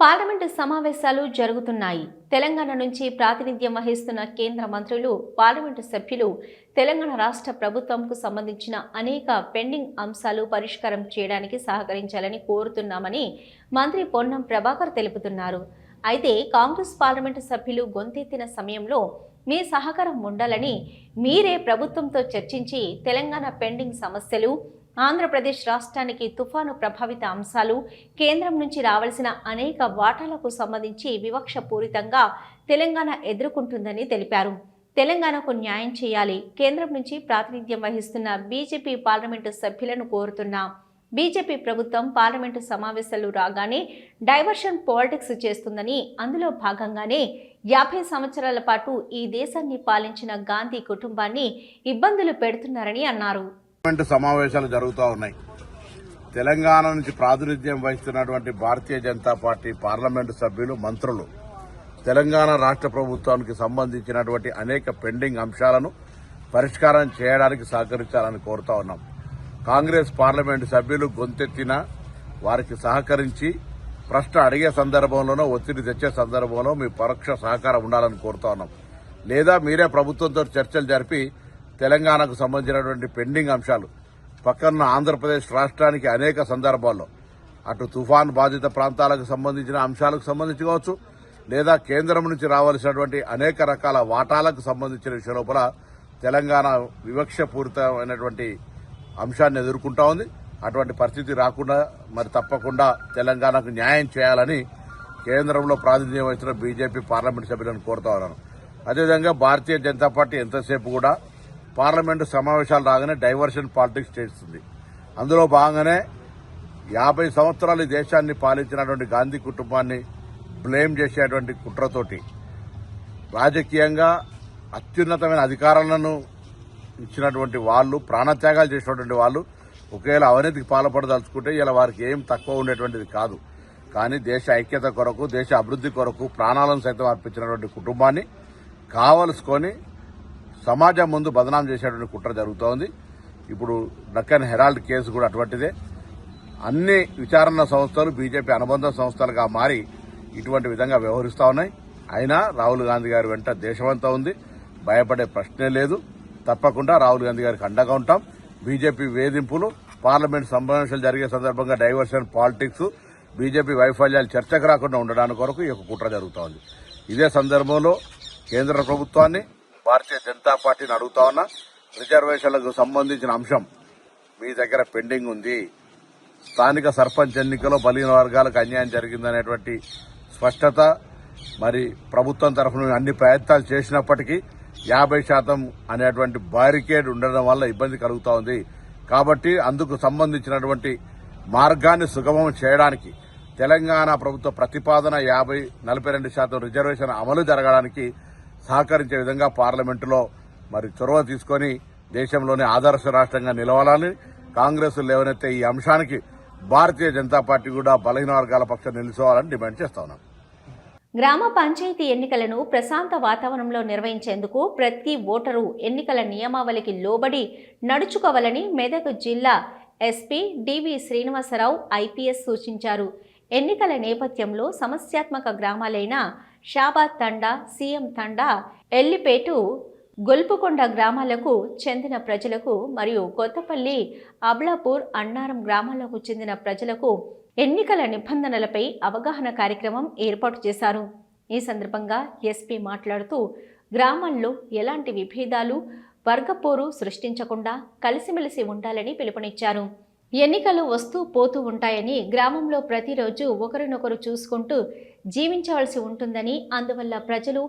Parliament సమావేశాలు జరుగుతున్నాయి. తెలంగాణ నుంచి ప్రాతినిధ్యం వహిస్తున్న కేంద్ర మంత్రులు, పార్లమెంటు సభ్యులు తెలంగాణ రాష్ట్ర ప్రభుత్వంకు సంబంధించిన అనేక పెండింగ్ అంశాలు పరిష్కారం చేయడానికి సహకరించాలని కోరుతున్నామని మంత్రి పొన్నం ప్రభాకర్ తెలుపుతున్నారు. అయితే కాంగ్రెస్ పార్లమెంటు సభ్యులు గొంతెత్తిన సమయంలో మీ సహకారం ఉండాలని, మీరే ప్రభుత్వంతో చర్చించి తెలంగాణ పెండింగ్ సమస్యలు, ఆంధ్రప్రదేశ్ రాష్ట్రానికి తుఫాను ప్రభావిత అంశాలు, కేంద్రం నుంచి రావాల్సిన అనేక వాటాలకు సంబంధించి వివక్షపూరితంగా తెలంగాణ ఎదుర్కొంటుందని తెలిపారు. తెలంగాణకు న్యాయం చేయాలి. కేంద్రం నుంచి ప్రాతినిధ్యం వహిస్తున్న బీజేపీ పార్లమెంటు సభ్యులను కోరుతున్నా. బీజేపీ ప్రభుత్వం పార్లమెంటు సమావేశాలు రాగానే డైవర్షన్ పాలిటిక్స్ చేస్తుందని, అందులో భాగంగానే 50 సంవత్సరాల పాటు ఈ దేశాన్ని పాలించిన గాంధీ కుటుంబాన్ని ఇబ్బందులు పెడుతున్నారని అన్నారు. సమావేశాలు జరుగుతూ ఉన్నాయి. తెలంగాణ నుంచి ప్రాతినిధ్యం వహిస్తున్నటువంటి భారతీయ జనతా పార్టీ పార్లమెంటు సభ్యులు, మంత్రులు తెలంగాణ రాష్ట్ర ప్రభుత్వానికి సంబంధించినటువంటి అనేక పెండింగ్ అంశాలను పరిష్కారం చేయడానికి సహకరించాలని కోరుతా ఉన్నాం. కాంగ్రెస్ పార్లమెంటు సభ్యులు గొంతెత్తిన వారికి సహకరించి ప్రశ్న అడిగే సందర్భంలోనో, ఒత్తిడి తెచ్చే సందర్భంలో మీ పరోక్ష సహకారం ఉండాలని కోరుతా ఉన్నాం. లేదా మీరే ప్రభుత్వంతో చర్చలు జరిపి తెలంగాణకు సంబంధించినటువంటి పెండింగ్ అంశాలు, పక్కన ఆంధ్రప్రదేశ్ రాష్ట్రానికి అనేక సందర్భాల్లో అటు తుఫాన్ బాధిత ప్రాంతాలకు సంబంధించిన అంశాలకు సంబంధించి కావచ్చు, లేదా కేంద్రం నుంచి రావాల్సినటువంటి అనేక రకాల వాటాలకు సంబంధించిన విషయం లోపల తెలంగాణ వివక్షపూరితమైనటువంటి అంశాన్ని ఎదుర్కొంటా ఉంది. అటువంటి పరిస్థితి రాకుండా మరి తప్పకుండా తెలంగాణకు న్యాయం చేయాలని కేంద్రంలో ప్రాతినిధ్యం వహిస్తున్న బీజేపీ పార్లమెంటు సభ్యులను కోరుతా ఉన్నాను. అదేవిధంగా భారతీయ జనతా పార్టీ ఎంతసేపు కూడా పార్లమెంటు సమావేశాలు రాగానే డైవర్షన్ పాలిటిక్స్ చేస్తుంది. అందులో భాగంగానే 50 సంవత్సరాలు ఈ దేశాన్ని పాలించినటువంటి గాంధీ కుటుంబాన్ని బ్లేమ్ చేసేటువంటి కుట్రతోటి రాజకీయంగా అత్యున్నతమైన అధికారాలను ఇచ్చినటువంటి వాళ్ళు, ప్రాణత్యాగాలు చేసినటువంటి వాళ్ళు ఒకవేళ అవినీతికి పాల్పడదలుచుకుంటే ఇలా వారికి ఏం తక్కువ ఉండేటువంటిది కాదు. కానీ దేశ ఐక్యత కొరకు, దేశ అభివృద్ది కొరకు ప్రాణాలను సైతం అర్పించినటువంటి కుటుంబాన్ని కావలసుకొని సమాజం ముందు బదనాం చేసేటువంటి కుట్ర జరుగుతోంది. ఇప్పుడు డక్కన్ హెరాల్డ్ కేసు కూడా అటువంటిదే. అన్ని విచారణ సంస్థలు బీజేపీ అనుబంధ సంస్థలుగా మారి ఇటువంటి విధంగా వ్యవహరిస్తా ఉన్నాయి. అయినా రాహుల్ గాంధీ గారి వెంట దేశమంతా ఉంది. భయపడే ప్రశ్నే లేదు. తప్పకుండా రాహుల్ గాంధీ గారికి అండగా ఉంటాం. బీజేపీ వేధింపులు, పార్లమెంట్ సమావేశాలు జరిగే సందర్భంగా డైవర్షన్ పాలిటిక్స్, బీజేపీ వైఫల్యాలు చర్చకు రాకుండా ఉండడానికి కొరకు ఈ యొక్క కుట్ర జరుగుతోంది. ఇదే సందర్భంలో కేంద్ర ప్రభుత్వాన్ని, భారతీయ జనతా పార్టీని అడుగుతా ఉన్నా, రిజర్వేషన్లకు సంబంధించిన అంశం మీ దగ్గర పెండింగ్ ఉంది. స్థానిక సర్పంచ్ ఎన్నికలో బలహీన వర్గాలకు అన్యాయం జరిగిందనేటువంటి స్పష్టత మరి ప్రభుత్వం తరఫున అన్ని ప్రయత్నాలు చేసినప్పటికీ 50% అనేటువంటి బారికేడ్ ఉండడం వల్ల ఇబ్బంది కలుగుతా ఉంది. కాబట్టి అందుకు సంబంధించినటువంటి మార్గాన్ని సుగమం చేయడానికి తెలంగాణ ప్రభుత్వ ప్రతిపాదన 42% రిజర్వేషన్ అమలు జరగడానికి సహకరించే విధంగా పార్లమెంటులో మరి చొరవ తీసుకుని దేశంలోనే ఆదర్శ రాష్ట్రంగా నిలవాలని కాంగ్రెస్ లేవనెత్తే ఈ అంశానికి భారతీయ జనతా పార్టీ కూడా బలహీన వర్గాల పక్షం నిలుచోవాలని డిమాండ్ చేస్తా ఉన్నాం. గ్రామ పంచాయతీ ఎన్నికలను ప్రశాంత వాతావరణంలో నిర్వహించేందుకు ప్రతి ఓటరు ఎన్నికల నియమావళికి లోబడి నడుచుకోవాలని మెదక్ జిల్లా ఎస్పీ డివి శ్రీనివాసరావు ఐపీఎస్ సూచించారు. ఎన్నికల నేపథ్యంలో సమస్యాత్మక గ్రామాలైన షాబాద్ తండా, సీఎం తండా, ఎల్లిపేటు, గొల్పుకొండ గ్రామాలకు చెందిన ప్రజలకు మరియు కొత్తపల్లి, అబ్లాపూర్, అన్నారం గ్రామాలకు చెందిన ప్రజలకు ఎన్నికల నిబంధనలపై అవగాహన కార్యక్రమం ఏర్పాటు చేశారు. ఈ సందర్భంగా ఎస్పీ మాట్లాడుతూ గ్రామాల్లో ఎలాంటి విభేదాలు, వర్గపోరు సృష్టించకుండా కలిసిమెలిసి ఉండాలని పిలుపునిచ్చారు. ఎన్నికలు వస్తూ పోతూ ఉంటాయని, గ్రామంలో ప్రతిరోజు ఒకరినొకరు చూసుకుంటూ జీవించవలసి ఉంటుందని, అందువల్ల ప్రజలు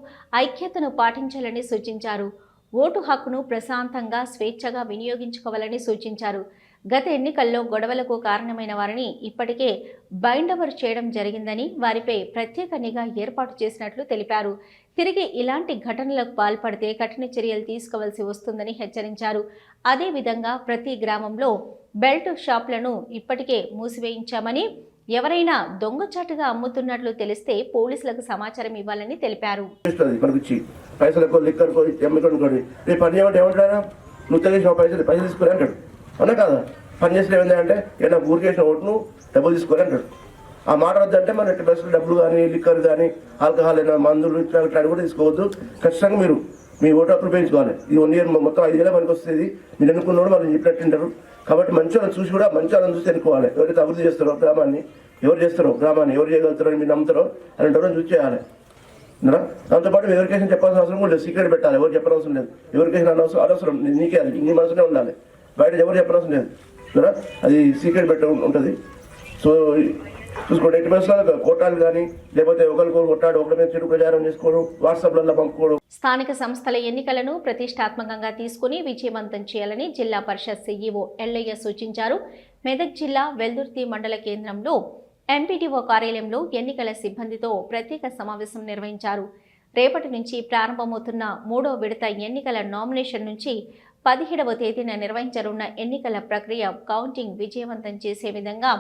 ఐక్యతను పాటించాలని సూచించారు. ఓటు హక్కును ప్రశాంతంగా, స్వేచ్ఛగా వినియోగించుకోవాలని సూచించారు. గత ఎన్నికల్లో గొడవలకు కారణమైన వారిని ఇప్పటికే బైండవర్ చేయడం జరిగిందని, వారిపై ప్రత్యేక నిఘా ఏర్పాటు చేసినట్లు తెలిపారు. తిరిగి ఇలాంటి ఘటనలకు పాల్పడితే కఠిన చర్యలు తీసుకోవాల్సి వస్తుందని హెచ్చరించారు. అదేవిధంగా ప్రతి గ్రామంలో బెల్ట్ షాపులను ఇప్పటికే మూసివేయించామని, ఎవరైనా దొంగచాటుగా అమ్ముతున్నట్లు తెలిస్తే పోలీసులకు సమాచారం ఇవ్వాలని తెలిపారు. అవునా కదా? పని చేసిన ఏమైందంటే ఏదైనా ఊరికేసిన ఓటును డబ్బులు తీసుకొని అంటాడు. ఆ మాట వద్దంటే మన ఎట్టి బస్సులు డబ్బులు కానీ లిక్కర్ కానీ ఆల్కహాల్ అయినా మందులు ఇట్లా కూడా తీసుకోవద్దు. ఖచ్చితంగా మీరు మీ ఓటు హక్కులు పెంచుకోవాలి. ఈ 1 ఇయర్ మొత్తం 5 ఏళ్ళ మనకు వస్తుంది. మీరు ఎన్నుకున్నోడు వాళ్ళు చెప్పినట్టు ఉంటారు. కాబట్టి మంచి వాళ్ళని చూసి కూడా మంచి వాళ్ళని చూసి ఎన్నుకోవాలి. ఎవరైతే అభివృద్ధి చేస్తారో గ్రామాన్ని, ఎవరు చేయగలుగుతారో మీరు నమ్ముతారో అలాంటి వాళ్ళని చూసి చేయాలి. దాంతోపాటు ఎవరికేషన్ చెప్పాల్సిన అవసరం కూడా లేదు. సీక్రెట్ పెట్టాలి. ఎవరు చెప్పనవసరం లేదు. ఎవరికేషన్ అనవసరం నీకే, అది నీ మనసునే ఉండాలి. బయట ఎవరు చెప్పనవసరం లేదు. అది సీక్రెట్ పెట్ట ఉంటుంది. సో చూసుకోండి. ఎట్టి బస్సులో కొట్టాలి కానీ లేకపోతే ఒకరికొకరు కొట్టాడు, ఒకరి మీద చెడు ప్రచారం చేసుకోవడం, వాట్సాప్లలో పంపుకోవడం. స్థానిక సంస్థల ఎన్నికలను ప్రతిష్టాత్మకంగా తీసుకుని విజయవంతం చేయాలని జిల్లా పరిషత్ సీఈఓ ఎల్లయ్య సూచించారు. మెదక్ జిల్లా వెల్దుర్తి మండల కేంద్రంలో ఎంపీడీఓ కార్యాలయంలో ఎన్నికల సిబ్బందితో ప్రత్యేక సమావేశం నిర్వహించారు. రేపటి నుంచి ప్రారంభమవుతున్న 3వ విడత ఎన్నికల నామినేషన్ నుంచి 17వ తేదీన నిర్వహించనున్న ఎన్నికల ప్రక్రియ కౌంటింగ్ విజయవంతం చేసే విధంగా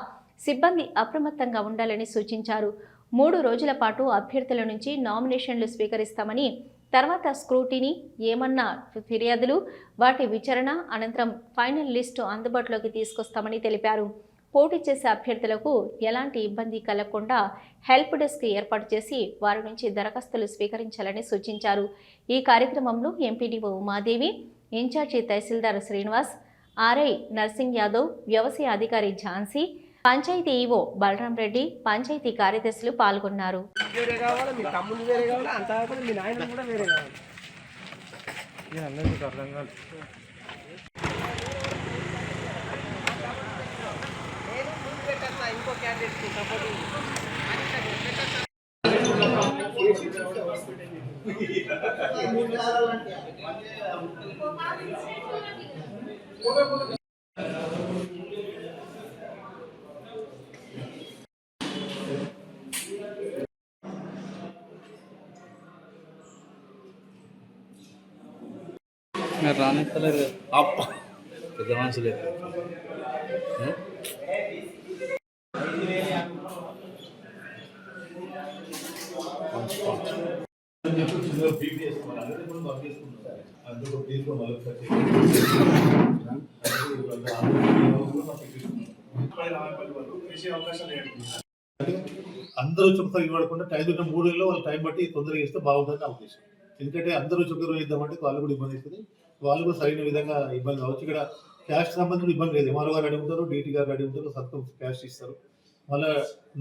సిబ్బంది అప్రమత్తంగా ఉండాలని సూచించారు. 3 రోజుల పాటు అభ్యర్థుల నుంచి నామినేషన్లు స్వీకరిస్తామని, తర్వాత స్క్రూటినీ, ఏమన్నా ఫిర్యాదులు, వాటి విచారణ అనంతరం ఫైనల్ లిస్టు అందుబాటులోకి తీసుకొస్తామని తెలిపారు. పోటీ చేసే అభ్యర్థులకు ఎలాంటి ఇబ్బంది కలగకుండా హెల్ప్ డెస్క్ ఏర్పాటు చేసి వారి నుంచి దరఖాస్తులు స్వీకరించాలని సూచించారు. ఈ కార్యక్రమంలో ఎంపీడీఓ ఉమాదేవి, ఇన్ఛార్జి తహసీల్దార్ శ్రీనివాస్, ఆర్ఐ నర్సింగ్ యాదవ్, వ్యవసాయ అధికారి ఝాన్సీ, పంచాయతీ ఈవో బలరాం రెడ్డి, పంచాయతీ కార్యదర్శులు పాల్గొన్నారు. రానిస్తలేరు పెద్ద మనుషులే. అందరూ చుక్కలు ఇవ్వకుండా టైం 3 ఏళ్ళలో వాళ్ళు టైం బట్టి తొందరగా ఇస్తే బాగుంటుంది అవకాశం. ఎందుకంటే అందరూ చుక్కలు ఇద్దామంటే వాళ్ళు కూడా ఇబ్బంది అవుతుంది. వాళ్ళు కూడా సరైన విధంగా ఇబ్బంది కావచ్చు. ఇక్కడ క్యాష్ సంబంధించిన ఇబ్బంది లేదు. ఎంఆర్ఓ గారు అడుగుతారు, డీటీ గారు అడుగుతారు, సత్తం క్యాష్ ఇస్తారు. మళ్ళీ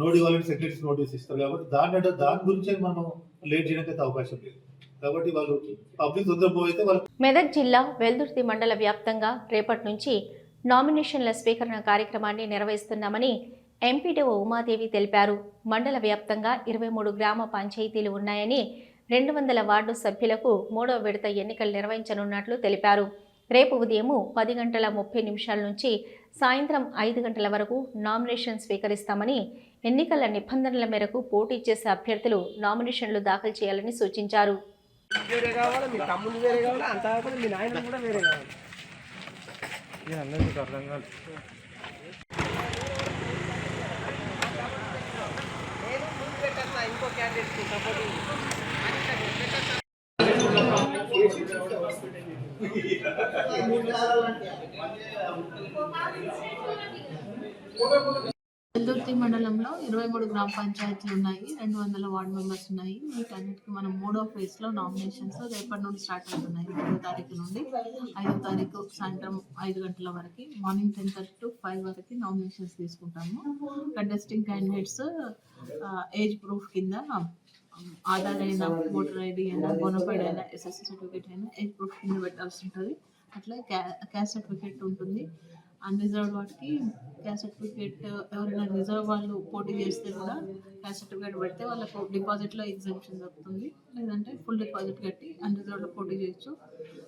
నోటి వాళ్ళని సెక్రటరీస్ నోటీస్ ఇస్తారు. కాబట్టి దాని గురించి మనం లేట్ చేయడానికి అవకాశం లేదు. కాబట్టి వాళ్ళు పబ్లిక్ తొందరపోయితే వాళ్ళు. మెదక్ జిల్లా వెల్దుర్తి మండల వ్యాప్తంగా రేపటి నుంచి నామినేషన్ల స్వీకరణ కార్యక్రమాన్ని నిర్వహిస్తున్నామని ఎంపీడీఓ ఉమాదేవి తెలిపారు. మండల వ్యాప్తంగా 23 గ్రామ పంచాయతీలు ఉన్నాయని, 200 వార్డు సభ్యులకు 3వ విడత ఎన్నికలు నిర్వహించనున్నట్లు తెలిపారు. రేపు ఉదయం 10:30 నుంచి సాయంత్రం 5 గంటల వరకు నామినేషన్ స్వీకరిస్తామని, ఎన్నికల నిబంధనల మేరకు పోటీ చేసే అభ్యర్థులు నామినేషన్లు దాఖలు చేయాలని సూచించారు. వెల్దుర్తి మండలంలో 23 గ్రామ పంచాయతీలు ఉన్నాయి, 200 వార్డు మెంబర్స్ ఉన్నాయి. వీటన్నిటికీ మనం 3వ ఫేజ్లో నామినేషన్స్ రేపటి నుండి స్టార్ట్ అవుతున్నాయి. 3వ తారీఖు నుండి 5వ తారీఖు సాయంత్రం 5 గంటల వరకు, మార్నింగ్ 10:30 to 5 వరకు నామినేషన్స్ తీసుకుంటాము. కంటెస్టింగ్ క్యాండిడేట్స్ ఏజ్ ప్రూఫ్ కింద ఆధార్ అయినా, ఓటర్ ఐడి అయినా, బోనఫైడ్ అయినా, ఎస్ఎస్సి సర్టిఫికేట్ అయినా ఏజ్ ప్రూఫ్ కింద పెట్టాల్సి ఉంటుంది. అట్లా క్యాస్ట్ సర్టిఫికేట్ ఉంటుంది. అన్రిజర్వ్డ్ వాటికి క్యాస్ట్ సర్టిఫికేట్, ఎవరైనా రిజర్వ్ వాళ్ళు పోటీ చేస్తే కూడా క్యాస్ట్ సర్టిఫికేట్ పెడితే వాళ్ళకు డిపాజిట్లో ఎగ్జామ్షన్ దొరుకుతుంది. లేదంటే ఫుల్ డిపాజిట్ కట్టి అన్రిజర్వ్డ్లో పోటీ చేయొచ్చు.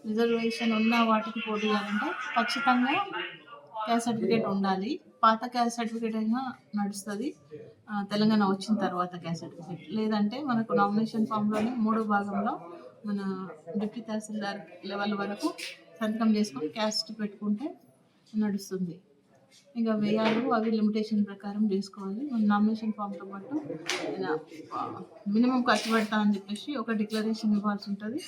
రిజర్వేషన్ ఉన్న వాటికి పోటీ చేయాలంటే ఖచ్చితంగా క్యాస్ట్ సర్టిఫికేట్ ఉండాలి. పాత క్యాస్ట్ సర్టిఫికేట్ అయినా నడుస్తుంది, తెలంగాణ వచ్చిన తర్వాత క్యాస్ట్ సర్టిఫికేట్. లేదంటే మనకు నామినేషన్ ఫామ్లోనే 3వ భాగంలో మన డిప్యూటీ తహసీల్దార్ లెవెల్ వరకు సంతకం చేసుకొని క్యాస్ట్ పెట్టుకుంటే నడుస్తుంది. ఇంకా వ్యయాలు అవి లిమిటేషన్ ప్రకారం చేసుకోవాలి. మన నామినేషన్ ఫామ్తో పాటు మినిమం ఖర్చు పెడతా అని చెప్పేసి ఒక డిక్లరేషన్ ఇవ్వాల్సి ఉంటుంది.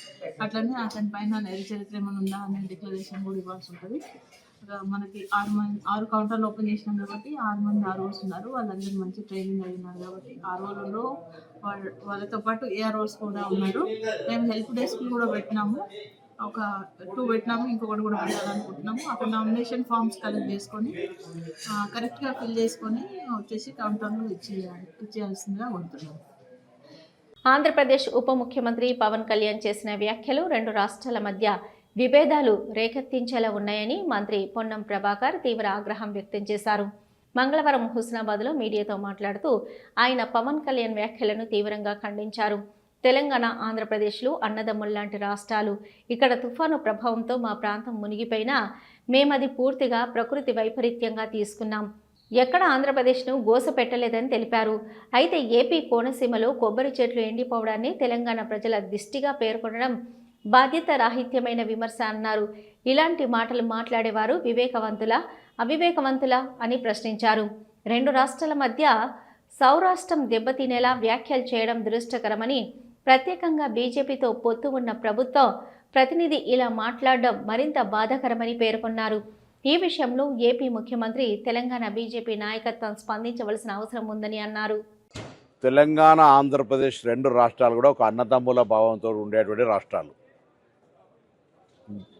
అట్లనే అతని పైన నైజ చరిత్ర ఏమైనా ఉందా అనే డిక్లరేషన్ కూడా ఇవ్వాల్సి ఉంటుంది. మనకి 6 కౌంటర్లు ఓపెన్ చేసినాం కాబట్టి 6 మంది ఆర్ఓస్ ఉన్నారు. వాళ్ళందరూ మంచి ట్రైనింగ్ అయి ఉన్నారు కాబట్టి ఆర్ఓలలో వాళ్ళతో పాటు ఏఆర్ఓస్ కూడా ఉన్నారు. మేము హెల్ప్ డెస్క్ కూడా పెట్టినాము, ఒక 2 పెట్టినాము, ఇంకొకటి కూడా పెట్టాలనుకుంటున్నాము. అక్కడ నామినేషన్ ఫామ్స్ కలెక్ట్ చేసుకొని కరెక్ట్గా ఫిల్ చేసుకొని వచ్చేసి కౌంటర్లో ఇచ్చేయాల్సిందిగా కోరుతున్నాము. ఆంధ్రప్రదేశ్ ఉప ముఖ్యమంత్రి పవన్ కళ్యాణ్ చేసిన వ్యాఖ్యలు రెండు రాష్ట్రాల మధ్య విభేదాలు రేకెత్తించేలా ఉన్నాయని మంత్రి పొన్నం ప్రభాకర్ తీవ్ర ఆగ్రహం వ్యక్తం చేశారు. మంగళవారం హుస్నాబాద్లో మీడియాతో మాట్లాడుతూ ఆయన పవన్ కళ్యాణ్ వ్యాఖ్యలను తీవ్రంగా ఖండించారు. తెలంగాణ, ఆంధ్రప్రదేశ్లు అన్నదమ్ముల్లాంటి రాష్ట్రాలు. ఇక్కడ తుఫాను ప్రభావంతో మా ప్రాంతం మునిగిపోయినా మేమది పూర్తిగా ప్రకృతి వైపరీత్యంగా తీసుకున్నాం. ఎక్కడ ఆంధ్రప్రదేశ్ను గోస పెట్టలేదని తెలిపారు. అయితే ఏపీ కోనసీమలో కొబ్బరి చెట్లు ఎండిపోవడాన్ని తెలంగాణ ప్రజల దిష్టిగా పేర్కొనడం బాధ్యత రాహిత్యమైన విమర్శ అన్నారు. ఇలాంటి మాటలు మాట్లాడేవారు వివేకవంతులా, అవివేకవంతులా అని ప్రశ్నించారు. రెండు రాష్ట్రాల మధ్య సౌరాష్ట్రం దెబ్బతినేలా వ్యాఖ్యలు చేయడం దురదృష్టకరమని, ప్రత్యేకంగా బీజేపీతో పొత్తు ఉన్న ప్రభుత్వం ప్రతినిధి ఇలా మాట్లాడడం మరింత బాధాకరమని పేర్కొన్నారు. ఈ విషయంలో ఏపీ ముఖ్యమంత్రి తెలంగాణ బీజేపీ నాయకత్వం స్పందించవలసిన అవసరం ఉందని అన్నారు. తెలంగాణ, ఆంధ్రప్రదేశ్ రెండు రాష్ట్రాలు కూడా ఒక అన్నదమ్ముల భావంతో ఉండేటువంటి రాష్ట్రాలు.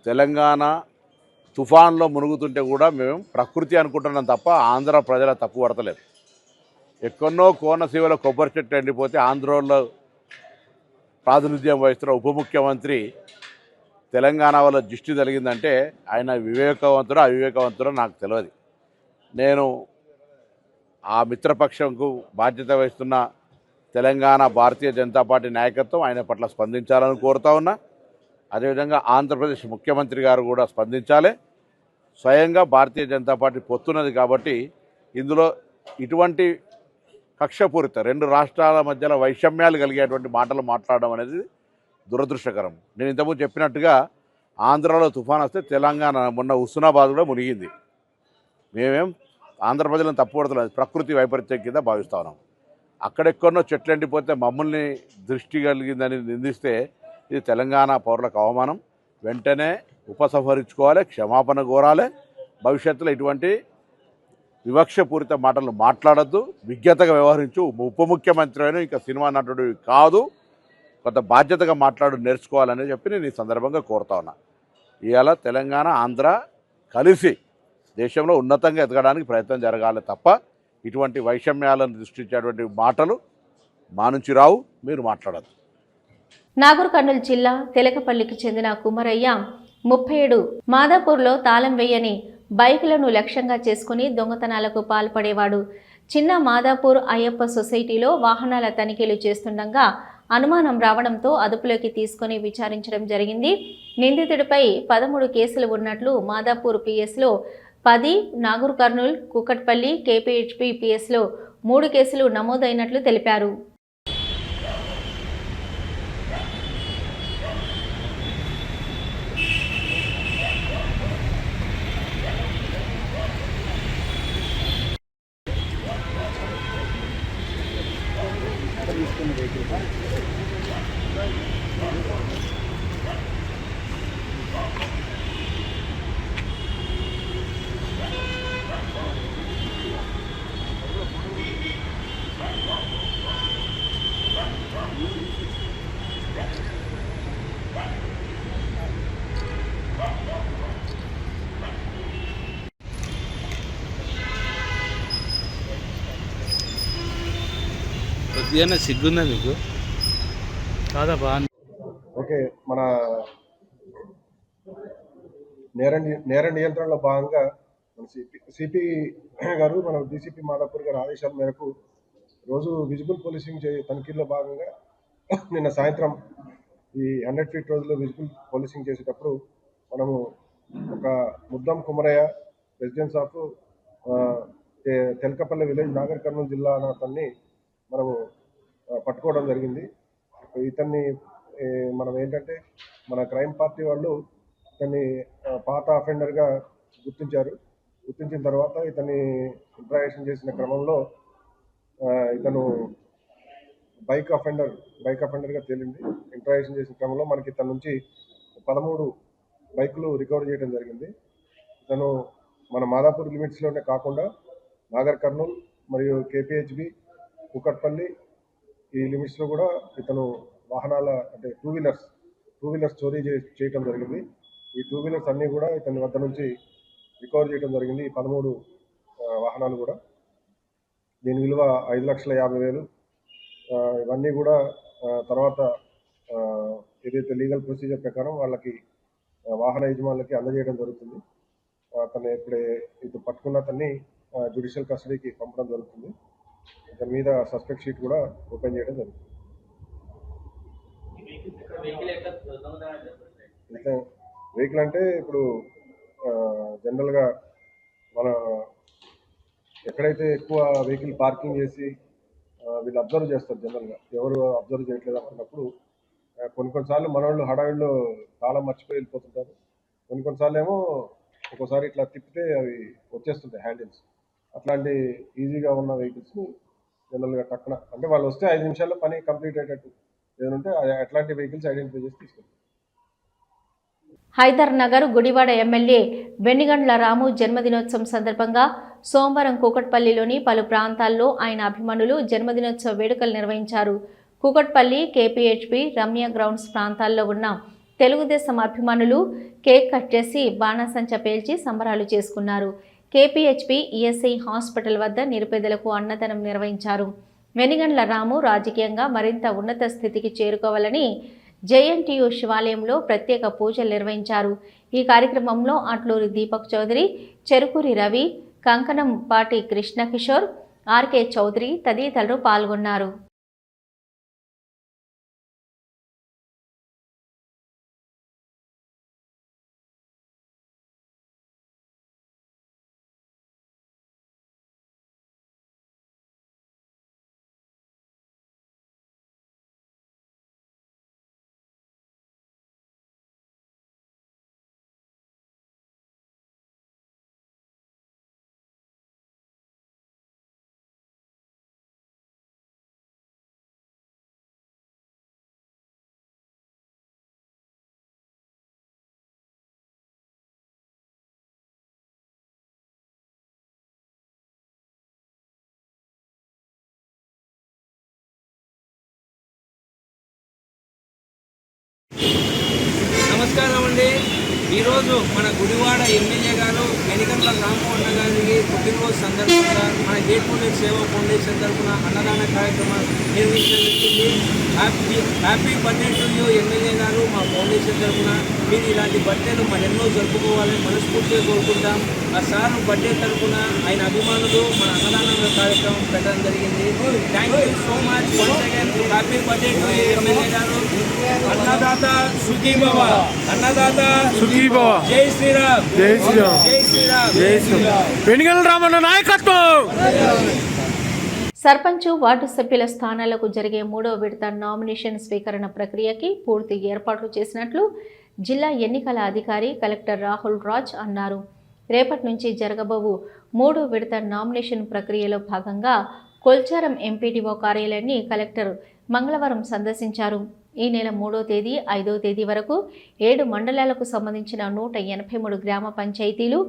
తెలంగాణ తుఫాన్లో మునుగుతుంటే కూడా మేము ప్రకృతి అనుకుంటున్నాం తప్ప ఆంధ్ర ప్రజల తప్పు పడతలేదు. ఎక్కడో కోనసీమలో కొబ్బరి చెట్టు ఎండిపోతే ఆంధ్రలో ప్రాతినిధ్యం వహిస్తున్న ఉప ముఖ్యమంత్రి తెలంగాణ వల్ల దృష్టి జరిగిందంటే ఆయన వివేకవంతుడో అవివేకవంతుడో నాకు తెలియదు. నేను ఆ మిత్రపక్షంకు బాధ్యత వహిస్తున్న తెలంగాణ భారతీయ జనతా పార్టీ నాయకత్వం ఆయన పట్ల స్పందించాలని కోరుతా ఉన్నా. అదేవిధంగా ఆంధ్రప్రదేశ్ ముఖ్యమంత్రి గారు కూడా స్పందించాలి. స్వయంగా భారతీయ జనతా పార్టీ పొత్తున్నది కాబట్టి ఇందులో ఇటువంటి కక్షపూరిత రెండు రాష్ట్రాల మధ్యలో వైషమ్యాలు కలిగేటువంటి మాటలు మాట్లాడడం అనేది దురదృష్టకరం. నేను ఇంతకుముందు చెప్పినట్టుగా ఆంధ్రాలో తుఫాన్ వస్తే తెలంగాణ మొన్న హుస్నాబాద్ కూడా మునిగింది. మేమేం ఆంధ్ర ప్రజలను తప్పుపడుతున్నాం, ప్రకృతి వైపరీత్యం కింద భావిస్తా ఉన్నాం. అక్కడెక్కడో చెట్లు ఎండిపోతే మమ్మల్ని దృష్టి కలిగిందని నిందిస్తే ఇది తెలంగాణ పౌరులకు అవమానం. వెంటనే ఉపసంహరించుకోవాలి, క్షమాపణ కోరాలి. భవిష్యత్తులో ఇటువంటి వివక్షపూరిత మాటలు మాట్లాడద్దు, విజ్ఞతగా వ్యవహరించు. ఉప ముఖ్యమంత్రి అయినా ఇంకా సినిమా నటుడు కాదు, కొంత బాధ్యతగా మాట్లాడు నేర్చుకోవాలని చెప్పి నేను ఈ సందర్భంగా కోరుతా ఉన్నా. ఇవాళ తెలంగాణ, ఆంధ్ర కలిసి దేశంలో ఉన్నతంగా ఎదగడానికి ప్రయత్నం జరగాలి తప్ప ఇటువంటి వైషమ్యాలను దృష్టించేటువంటి మాటలు మా నుంచి రావు, మీరు మాట్లాడద్దు. నాగర్ కర్నూలు జిల్లా తెలకపల్లికి చెందిన కుమరయ్య 37 మాదాపూర్లో తాళం వేయని బైకులను లక్ష్యంగా చేసుకుని దొంగతనాలకు పాల్పడేవాడు. చిన్న మాదాపూర్ అయ్యప్ప సొసైటీలో వాహనాల తనిఖీలు చేస్తుండగా అనుమానం రావడంతో అదుపులోకి తీసుకుని విచారించడం జరిగింది. నిందితుడిపై 13 కేసులు ఉన్నట్లు మాదాపూర్ పిఎస్లో 10, నాగర్ కర్నూల్, కుకట్పల్లి, కేపీహెచ్పీ పిఎస్లో 3 కేసులు నమోదైనట్లు తెలిపారు. కొద్దిగానే సిగ్గుందా మీకు? కాదా బాగా ఓకే. మన నేర నియంత్రణలో భాగంగా మన సిపి గారు, మన డీసీపీ మాదాపూర్ గారు ఆదేశాల మేరకు రోజు విజిబుల్ పోలీసింగ్ తనిఖీల్లో భాగంగా నిన్న సాయంత్రం ఈ 100 ఫీట్ రోజుల్లో విజిబుల్ పోలీసింగ్ చేసేటప్పుడు మనము ఒక Muddam Kumaraiah, residence of Telakapalli village, Nagar Kurnool జిల్లా అనే అతన్ని మనము పట్టుకోవడం జరిగింది. ఇతన్ని మనం ఏంటంటే మన క్రైమ్ పార్టీ వాళ్ళు ఇతన్ని పాత అఫెండర్గా గుర్తించారు. గుర్తించిన తర్వాత ఇతన్ని ఇంట్రాగేషన్ చేసిన క్రమంలో ఇతను బైక్ అఫెండర్గా తేలింది. ఇంట్రాగేషన్ చేసిన క్రమంలో మనకి ఇతని నుంచి 13 బైకులు రికవర్ చేయడం జరిగింది. ఇతను మన మాదాపూర్ లిమిట్స్లోనే కాకుండా నాగర్ కర్నూల్ మరియు కేపీహెచ్బి, కూకట్పల్లి ఈ లిమిట్స్లో కూడా ఇతను వాహనాల అంటే టూ వీలర్స్ చోరీ చేయటం జరిగింది. ఈ టూ వీలర్స్ అన్నీ కూడా ఇతని వద్ద నుంచి రికవర్ చేయడం జరిగింది. ఈ 13 వాహనాలు కూడా దీని విలువ 5,50,000. ఇవన్నీ కూడా తర్వాత ఏదైతే లీగల్ ప్రొసీజర్ ప్రకారం వాళ్ళకి వాహన యజమానులకి అందజేయడం జరుగుతుంది. అతను ఇటు పట్టుకున్న అతన్ని జ్యుడిషియల్ కస్టడీకి పంపడం జరుగుతుంది. దాని మీద సస్పెక్ట్ షీట్ కూడా ఓపెన్ చేయడం జరుగుతుంది. వెహికల్ అంటే ఇప్పుడు జనరల్గా మన ఎక్కడైతే ఎక్కువ వెహికల్ పార్కింగ్ చేసి వీళ్ళు అబ్జర్వ్ చేస్తారు, జనరల్గా ఎవరు అబ్జర్వ్ చేయట్లేదు అనుకున్నప్పుడు కొన్నిసార్లు మన వాళ్ళు హడావిడిలో తాళం మర్చిపోయి వెళ్ళిపోతుంటారు. కొన్నిసార్లు ఏమో ఒక్కోసారి ఇట్లా తిప్పితే అవి వచ్చేస్తుంటాయి హ్యాండిల్స్. అట్లాంటి ఈజీగా ఉన్న వెహికల్స్ని జనరల్గా టక్కున అంటే వాళ్ళు వస్తే 5 నిమిషాల్లో పని కంప్లీట్ అయ్యేటట్టు ఏదంటే అట్లాంటి వెహికల్స్ ఐడెంటిఫై చేసి తీసుకెళ్తారు. హైదర్ నగర్ గుడివాడ ఎమ్మెల్యే వెన్నిగండ్ల రాము జన్మదినోత్సవం సందర్భంగా సోమవారం కూకట్పల్లిలోని పలు ప్రాంతాల్లో ఆయన అభిమానులు జన్మదినోత్సవ వేడుకలు నిర్వహించారు. కూకట్పల్లి, కేపీహెచ్బి, రమ్య గ్రౌండ్స్ ప్రాంతాల్లో ఉన్న తెలుగుదేశం అభిమానులు కేక్ కట్ చేసి బాణాసంచ పేల్చి సంబరాలు చేసుకున్నారు. కేపీహెచ్బి ఈఎస్ఐ హాస్పిటల్ వద్ద నిరుపేదలకు అన్నదానం నిర్వహించారు. వెనిగండ్ల రాము రాజకీయంగా మరింత ఉన్నత స్థితికి చేరుకోవాలని జేఎన్టీయూ శివాలయంలో ప్రత్యేక పూజలు నిర్వహించారు. ఈ కార్యక్రమంలో అట్లూరి దీపక్ చౌదరి, చెరుకూరి రవి, కంకణంపాటి కృష్ణకిషోర్, ఆర్కే చౌదరి తదితరులు పాల్గొన్నారు. నమస్కారం అండి. ఈరోజు మన గుడివాడ ఎమ్మెల్యే గారు వెనిగండ్ల రాము అన్న గారికి పుట్టినరోజు సందర్భంగా మన గేట్మూడి సేవా ఫౌండేషన్ తరఫున అన్నదాన కార్యక్రమం నిర్వహించబడింది. Happy birthday to you MLA గారు. మా ఫౌండేషన్ తరఫున మీరు ఇలాంటి బర్త్డేలు మరెన్నో జరుపుకోవాలని మనస్ఫూర్తిగా కోరుకుంటాం. ఆ సార్ బర్త్డే తరఫున ఆయన అభిమానులు మన అన్నదాన కార్యక్రమం పెట్టడం జరిగింది. Thank you so much. Once again happy birthday to you MLA గారు. అన్నదాత సుఖీభవ, అన్నదాత సుఖీభవ. జై శ్రీరామ్, జై శ్రీరామ్, జై శ్రీరామ్, జై శ్రీరామ్. వెనిగండ్ల రామన్న నాయకత్వం. సర్పంచ్, వార్డు సభ్యుల స్థానాలకు జరిగే 3వ విడత నామినేషన్ స్వీకరణ ప్రక్రియకి పూర్తి ఏర్పాట్లు చేసినట్లు జిల్లా ఎన్నికల అధికారి కలెక్టర్ రాహుల్ రాజ్ అన్నారు. రేపటి నుంచి జరగబోవు 3వ విడత నామినేషన్ ప్రక్రియలో భాగంగా కొల్చారం ఎంపీడీఓ కార్యాలయాన్ని కలెక్టర్ మంగళవారం సందర్శించారు. ఈ నెల 3వ తేదీ, 5వ తేదీ వరకు 7 మండలాలకు సంబంధించిన 183 గ్రామ పంచాయతీలు,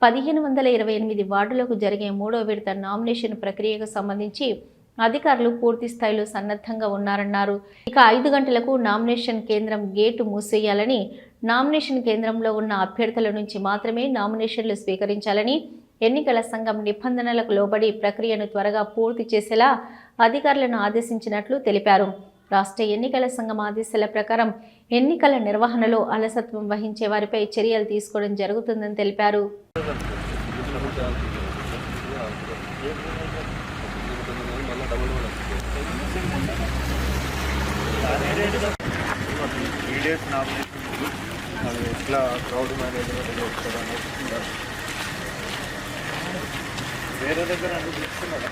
1528 వార్డులకు జరిగే 3వ విడత నామినేషన్ ప్రక్రియకు సంబంధించి అధికారులు పూర్తి స్థాయిలో సన్నద్ధంగా ఉన్నారన్నారు. ఇక 5 గంటలకు నామినేషన్ కేంద్రం గేటు మూసేయాలని, నామినేషన్ కేంద్రంలో ఉన్న అభ్యర్థుల నుంచి మాత్రమే నామినేషన్లు స్వీకరించాలని, ఎన్నికల సంఘం నిబంధనలకు లోబడి ప్రక్రియను త్వరగా పూర్తి చేసేలా అధికారులను ఆదేశించినట్లు తెలిపారు. రాష్ట్ర ఎన్నికల సంఘం ఆదేశాల ప్రకారం ఎన్నికల నిర్వహణలో అలసత్వం వహించే వారిపై చర్యలు తీసుకోవడం జరుగుతుందని తెలిపారు. వేరే దగ్గర తీసుకున్నారా?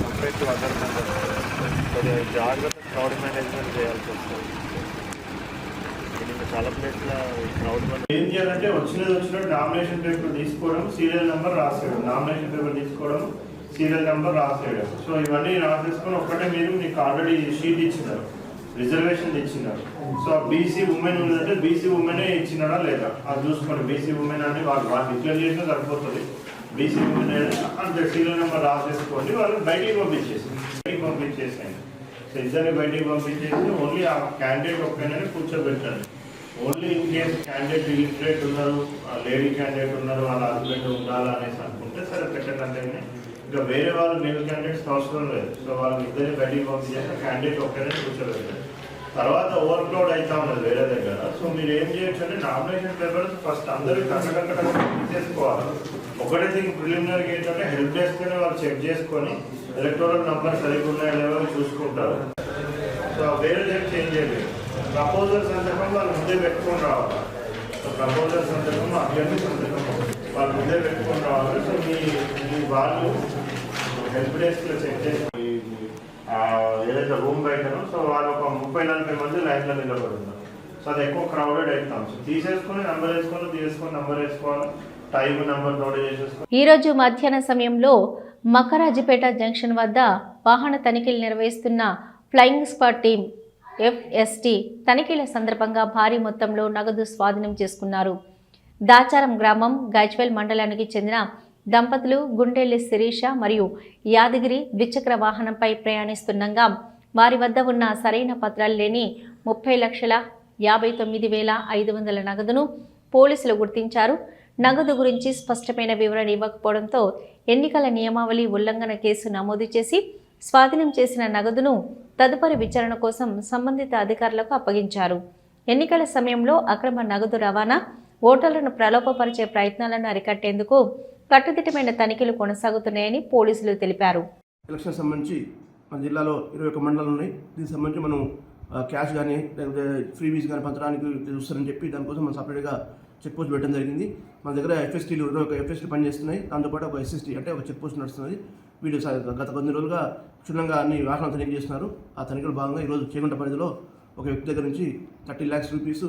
కంపేర్ టు అదర్ కొద్దిగా జాగ్రత్త క్రౌడ్ మేనేజ్మెంట్ చేయాల్సి వస్తుంది. ఇంకా చాలా ప్లేస్లో క్రౌడ్ ఏం చేయాలంటే వచ్చినట్టు నామినేషన్ పేపర్ తీసుకోవడం, సీరియల్ నెంబర్ రాసేయడం, నామినేషన్ పేపర్ తీసుకోవడం, సీరియల్ నెంబర్ రాసేయడం. సో ఇవన్నీ రాసేసుకొని ఒక్కటే మీరు మీకు ఆల్రెడీ షీట్ ఇచ్చినారు, రిజర్వేషన్ ఇచ్చినారు. సో బీసీ ఉమెన్ ఉందంటే బీసీ ఉమెనే ఇచ్చినారా లేదా అది చూసుకోండి. బీసీ ఉమెన్ అని వాళ్ళు డిక్లేర్ చేసినా సరిపోతుంది. బీసీ ఉమెన్ అంటే సీరియల్ నెంబర్ రాసేసుకోండి, వాళ్ళు బయటికి పంపించేసేయండి. సో ఇద్దరిని బయటికి పంపించేసి ఓన్లీ ఆ క్యాండిడేట్ ఒక్కనే కూర్చోబెట్టండి. Only in case candidate illiterate ఉన్నారు, లేడీ క్యాండిడేట్ ఉన్నారు, వాళ్ళ హస్బెండ్ ఉండాలనేసి అనుకుంటే సరే పెట్టండి. ఇంకా వేరే వాళ్ళు మేల్ క్యాండిడేట్స్ అవసరం లేదు. సో వాళ్ళని ఇద్దరిని బయటికి పంపించేసి క్యాండిడేట్ ఒక్కనే కూర్చోబెట్టండి. తర్వాత ఓవర్క్రౌడ్ అవుతా ఉన్నది వేరే దగ్గర. సో మీరు ఏం చేయొచ్చు అంటే నామినేషన్ పేపర్స్ ఫస్ట్ అందరూ కట్టకట్ట తీసేసుకోవాలి. ఒకటే థింగ్ ప్రిలిమినరీగా ఏంటంటే హెల్ప్ డెస్క్నే వాళ్ళు చెక్ చేసుకొని ఎలక్టోరల్ నంబర్ సరిగ్గా ఉన్నాయో లేవో చూసుకుంటారు. సో వేరే దగ్గర చేంజ్ చేయలేదు. ప్రపోజల్ సందర్భం వాళ్ళు ముందే పెట్టుకొని రావాలి. సో ప్రపోజల్ సందర్భం అభ్యర్థి సందర్భం వాళ్ళు ముందే పెట్టుకొని రావాలి. సో మీ వాళ్ళు హెల్ప్ డెస్క్లో చెక్ చేసి ఏదైతే రూమ్ బయటనో సో వాళ్ళు ఒక 30-40 మంది లైన్లో నిలబడి ఉన్నారు. సో అది ఎక్కువ క్రౌడెడ్ అవుతాం. సో తీసేసుకొని నంబర్ వేసుకోవాలి, టైం నెంబర్ నోట్ చేసేసుకోవాలి. ఈరోజు మధ్యాహ్న సమయంలో మకరాజిపేట జంక్షన్ వద్ద వాహన తనిఖీలు నిర్వహిస్తున్న ఫ్లయింగ్ స్క్వాడ్ టీం FST తనిఖీల సందర్భంగా భారీ మొత్తంలో నగదు స్వాధీనం చేసుకున్నారు. దాచారం గ్రామం గజ్వేల్ మండలానికి చెందిన దంపతులు గుండెల్లి శిరీష మరియు యాదగిరి ద్విచక్ర వాహనంపై ప్రయాణిస్తుండగా వారి వద్ద ఉన్న సరైన పత్రాలు లేని 30,59,500 నగదును పోలీసులు గుర్తించారు. నగదు గురించి స్పష్టమైన వివరణ ఇవ్వకపోవడంతో ఎన్నికల నియమావళి ఉల్లంఘన కేసు నమోదు చేసి స్వాధీనం చేసిన నగదును తదుపరి విచారణ కోసం సంబంధిత అధికారులకు అప్పగించారు. ఎన్నికల సమయంలో అక్రమ నగదు రవాణా, ఓటర్లను ప్రలోభపరిచే ప్రయత్నాలను అరికట్టేందుకు కట్టుదిట్టమైన తనిఖీలు కొనసాగుతున్నాయని పోలీసులు తెలిపారు. ఎలక్షన్ సంబంధించి మన జిల్లాలో 21 మండలాలు ఉన్నాయి. దీనికి సంబంధించి మనం క్యాష్ కానీ లేకపోతే ఫ్రీబీస్ కానీ పంచడానికి చూస్తారని చెప్పి దానికోసం మనం సపరేట్గా చెక్ పోస్ట్ పెట్టడం జరిగింది. మన దగ్గర FSTలు 21 FST పనిచేస్తున్నాయి. దాంతోపాటు ఒక SST అంటే ఒక చెక్ పోస్ట్ నడుస్తున్నది. వీళ్ళు గత కొన్ని రోజులుగా క్షుణ్ణంగా అన్ని వాహనాలు తనిఖీ చేస్తున్నారు. ఆ తనిఖీలో భాగంగా ఈరోజు చేగుంట పరిధిలో ఒక వ్యక్తి దగ్గర నుంచి 30 lakhs రూపీస్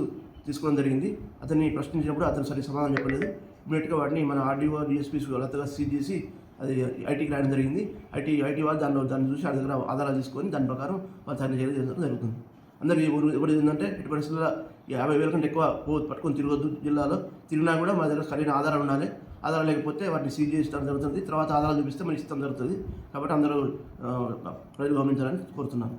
తీసుకోవడం జరిగింది. అతన్ని ప్రశ్నించినప్పుడు అతను సరి సమాధానం చెప్పలేదు. ఇమీడియట్గా వాటిని మన RDO DSPs వాళ్ళతో సీజ్ చేసి అది ఐటీకి రాయడం జరిగింది. ఐటీ వాళ్ళు దాన్ని చూసి వాళ్ళ దగ్గర ఆధారాలు తీసుకొని దాని ప్రకారం వాళ్ళు తనిఖీ చేయడం జరుగుతుంది. అందరికీ ఒకటి ఏంటంటే ఎట్టి పరిస్థితుల్లో 50,000 కంటే ఎక్కువ పట్టుకొని తిరగొద్దు. జిల్లాలో తిరిగినా కూడా మా దగ్గర సరైన ఆధారాలు ఉండాలి. ఆధారాలు లేకపోతే వాటిని సీజ్ చేయడం జరుగుతుంది. తర్వాత ఆధారాలు చూపిస్తే మనకి ఇష్టం జరుగుతుంది. కాబట్టి అందరూ ప్రజలు గమనించాలని కోరుతున్నాను.